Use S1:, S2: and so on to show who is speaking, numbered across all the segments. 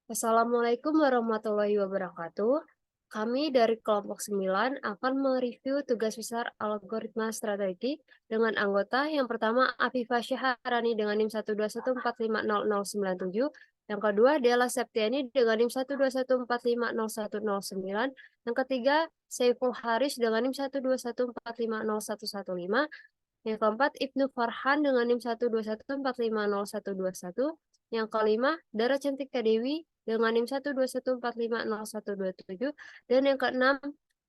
S1: Assalamualaikum warahmatullahi wabarakatuh. Kami dari kelompok 9 akan mereview tugas besar algoritma strategi dengan anggota yang pertama Afifah Syaharani dengan NIM 121450097, yang kedua Della Septiani dengan NIM 121450109, yang ketiga Saiful Haris dengan NIM 121450115, yang keempat, Ibnu Farhan dengan NIM 121450121. Yang kelima, Dara Cantika Dewi dengan NIM 121450127. Dan yang keenam,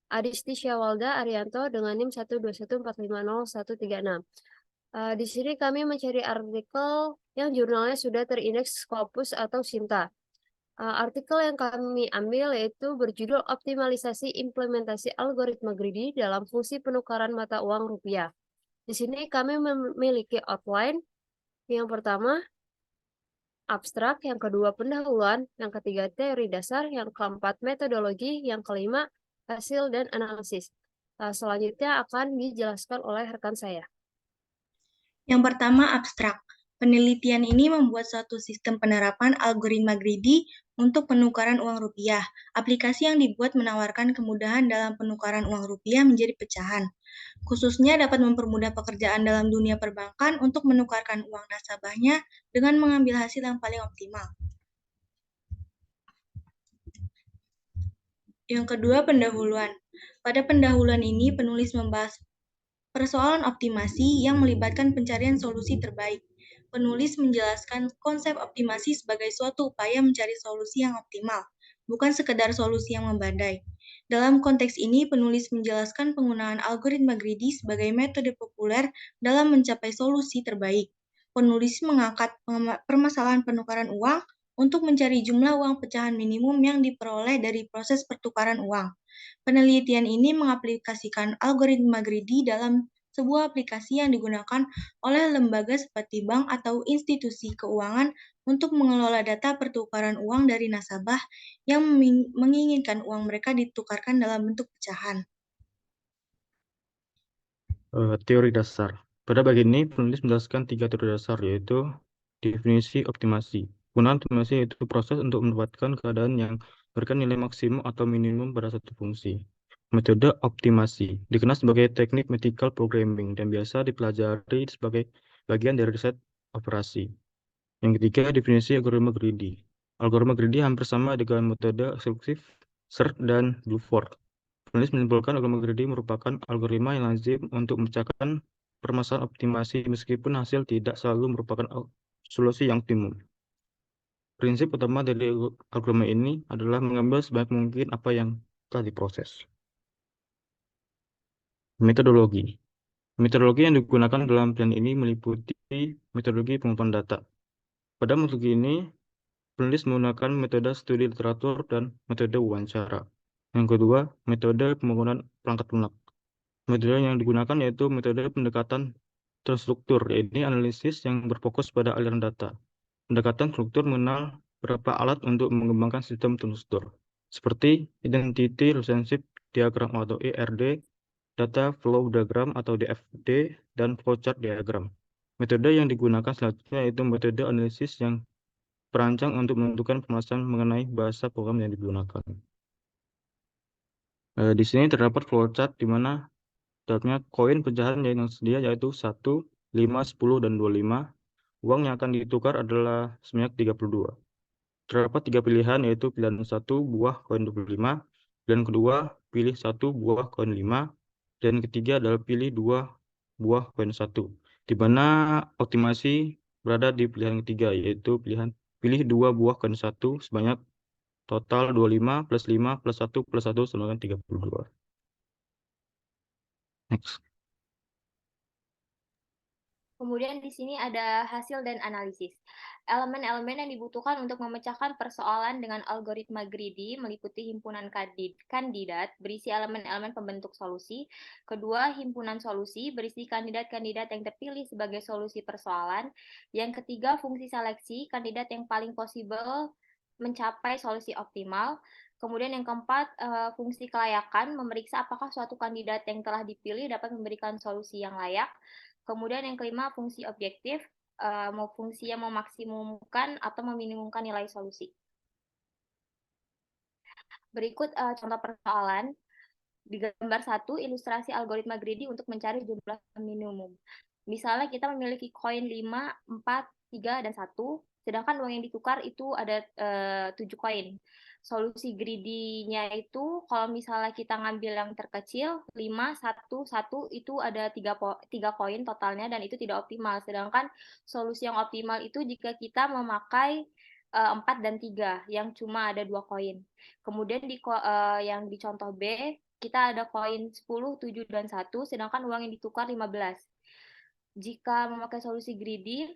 S1: Adisti Syawalda Arianto dengan NIM 121450136. Di sini kami mencari artikel yang jurnalnya sudah terindeks Scopus atau Sinta. Artikel yang kami ambil yaitu berjudul Optimalisasi Implementasi Algoritma Greedy dalam Fungsi Penukaran Mata Uang Rupiah. Di sini kami memiliki outline. Yang pertama, abstrak. Yang kedua, pendahuluan. Yang ketiga, teori dasar. Yang keempat, metodologi. Yang kelima, hasil dan analisis. Selanjutnya akan dijelaskan oleh rekan saya.
S2: Yang pertama, abstrak. Penelitian ini membuat suatu sistem penerapan algoritma greedy untuk penukaran uang rupiah. Aplikasi yang dibuat menawarkan kemudahan dalam penukaran uang rupiah menjadi pecahan. Khususnya dapat mempermudah pekerjaan dalam dunia perbankan untuk menukarkan uang nasabahnya dengan mengambil hasil yang paling optimal. Yang kedua, pendahuluan. Pada pendahuluan ini, penulis membahas persoalan optimasi yang melibatkan pencarian solusi terbaik. Penulis menjelaskan konsep optimasi sebagai suatu upaya mencari solusi yang optimal, bukan sekedar solusi yang membandai. Dalam konteks ini, penulis menjelaskan penggunaan algoritma greedy sebagai metode populer dalam mencapai solusi terbaik. Penulis mengangkat permasalahan penukaran uang untuk mencari jumlah uang pecahan minimum yang diperoleh dari proses pertukaran uang. Penelitian ini mengaplikasikan algoritma greedy dalam sebuah aplikasi yang digunakan oleh lembaga seperti bank atau institusi keuangan untuk mengelola data pertukaran uang dari nasabah yang menginginkan uang mereka ditukarkan dalam bentuk pecahan.
S3: Teori dasar. Pada bagian ini, penulis menjelaskan 3 teori dasar, yaitu definisi optimasi. Penggunaan optimasi yaitu proses untuk mendapatkan keadaan yang memberikan nilai maksimum atau minimum pada satu fungsi. Metode optimasi dikenal sebagai teknik mathematical programming dan biasa dipelajari sebagai bagian dari riset operasi. Yang ketiga, definisi algoritma greedy. Algoritma greedy hampir sama dengan metode eksklusif, search, dan Bluford. Penulis menyimpulkan algoritma greedy merupakan algoritma yang lazim untuk memecahkan permasalahan optimasi meskipun hasil tidak selalu merupakan solusi yang optimum. Prinsip utama dari algoritma ini adalah mengambil sebanyak mungkin apa yang telah diproses. Metodologi. Metodologi yang digunakan dalam pilihan ini meliputi metodologi pengumpulan data. Pada metodologi ini, penulis menggunakan metode studi literatur dan metode wawancara. Yang kedua, metode pembangunan perangkat lunak. Metode yang digunakan yaitu metode pendekatan terstruktur, yaitu analisis yang berfokus pada aliran data. Pendekatan struktur mengenal beberapa alat untuk mengembangkan sistem terstruktur, seperti Identity Relationship Diagram atau IRD, Data Flow Diagram atau DFD, dan Flowchart Diagram. Metode yang digunakan selanjutnya yaitu metode analisis yang perancang untuk menentukan permasalahan mengenai bahasa program yang digunakan. Di sini terdapat flowchart di mana dalamnya koin pecahan yang sedia yaitu 1, 5, 10, dan 25. Uang yang akan ditukar adalah sebanyak 32. Terdapat 3 pilihan yaitu pilihan 1 buah koin 25, pilihan kedua pilih 1 buah koin 5, dan ketiga adalah pilih 2 buah koin 1. Di mana optimasi berada di pilihan ketiga yaitu pilih 2 buah koin 1 sebanyak total 25 plus 5 plus 1 plus 1 sama dengan 32. Next.
S4: Kemudian di sini ada hasil dan analisis. Elemen-elemen yang dibutuhkan untuk memecahkan persoalan dengan algoritma greedy meliputi himpunan kandidat berisi elemen-elemen pembentuk solusi. Kedua, himpunan solusi berisi kandidat-kandidat yang terpilih sebagai solusi persoalan. Yang ketiga, fungsi seleksi, kandidat yang paling possible mencapai solusi optimal. Kemudian yang keempat, fungsi kelayakan, memeriksa apakah suatu kandidat yang telah dipilih dapat memberikan solusi yang layak. Kemudian yang kelima, fungsi objektif, fungsi yang memaksimumkan atau meminimumkan nilai solusi. Berikut contoh persoalan. Di gambar 1, ilustrasi algoritma greedy untuk mencari jumlah minimum. Misalnya kita memiliki koin 5, 4, 3, dan 1, sedangkan uang yang ditukar itu ada 7 koin. Solusi greedy-nya itu kalau misalnya kita ngambil yang terkecil, 5, 1, 1, itu ada 3 koin totalnya dan itu tidak optimal. Sedangkan solusi yang optimal itu jika kita memakai 4 dan 3 yang cuma ada 2 koin. Kemudian yang di contoh B, kita ada koin 10, 7, dan 1, sedangkan uang yang ditukar 15. Jika memakai solusi greedy,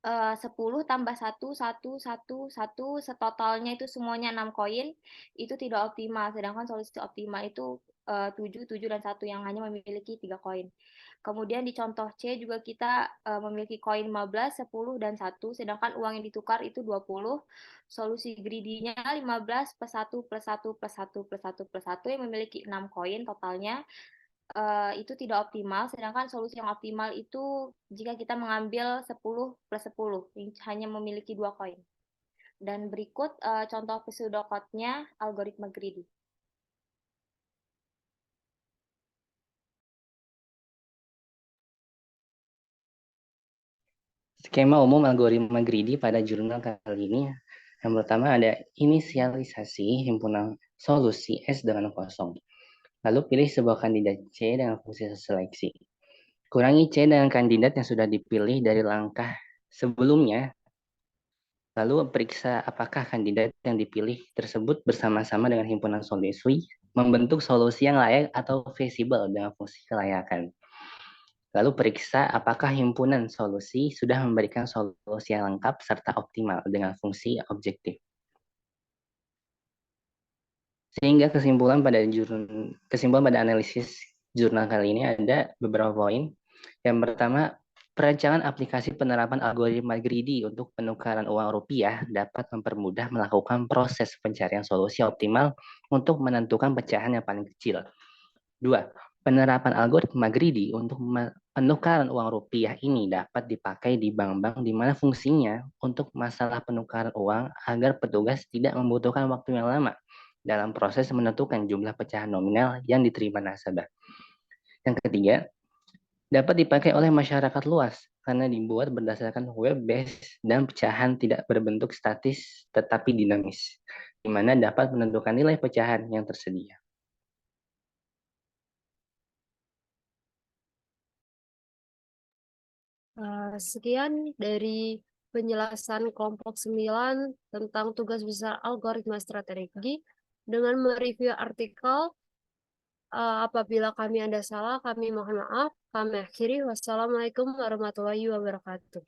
S4: 10 tambah 1, 1, 1, 1, setotalnya itu semuanya 6 koin, itu tidak optimal. Sedangkan solusi optimal itu 7, 7, dan 1 yang hanya memiliki 3 koin. Kemudian di contoh C juga kita memiliki koin 15, 10, dan 1, sedangkan uang yang ditukar itu 20. Solusi greedy-nya 15 plus 1 plus 1 plus 1 plus 1 plus 1 yang memiliki 6 koin totalnya. Itu tidak optimal, sedangkan solusi yang optimal itu jika kita mengambil 10 plus 10, yang hanya memiliki 2 koin. Dan berikut contoh pseudocode-nya algoritma greedy.
S5: Skema umum algoritma greedy pada jurnal kali ini. Yang pertama ada inisialisasi himpunan solusi S dengan kosong. Lalu pilih sebuah kandidat C dengan fungsi seleksi. Kurangi C dengan kandidat yang sudah dipilih dari langkah sebelumnya. Lalu periksa apakah kandidat yang dipilih tersebut bersama-sama dengan himpunan solusi membentuk solusi yang layak atau feasible dengan fungsi kelayakan. Lalu periksa apakah himpunan solusi sudah memberikan solusi yang lengkap serta optimal dengan fungsi objektif. Sehingga kesimpulan pada analisis jurnal kali ini ada beberapa poin. Yang pertama, perancangan aplikasi penerapan algoritma greedy untuk penukaran uang rupiah dapat mempermudah melakukan proses pencarian solusi optimal untuk menentukan pecahan yang paling kecil. 2. Penerapan algoritma greedy untuk penukaran uang rupiah ini dapat dipakai di bank-bank di mana fungsinya untuk masalah penukaran uang agar petugas tidak membutuhkan waktu yang lama dalam proses menentukan jumlah pecahan nominal yang diterima nasabah. Yang ketiga, dapat dipakai oleh masyarakat luas karena dibuat berdasarkan web-based dan pecahan tidak berbentuk statis tetapi dinamis, di mana dapat menentukan nilai pecahan yang tersedia.
S1: Sekian dari penjelasan kelompok 9 tentang tugas besar algoritma strategi. Dengan mereview artikel, apabila kami ada salah, kami mohon maaf. Kami akhiri. Wassalamualaikum warahmatullahi wabarakatuh.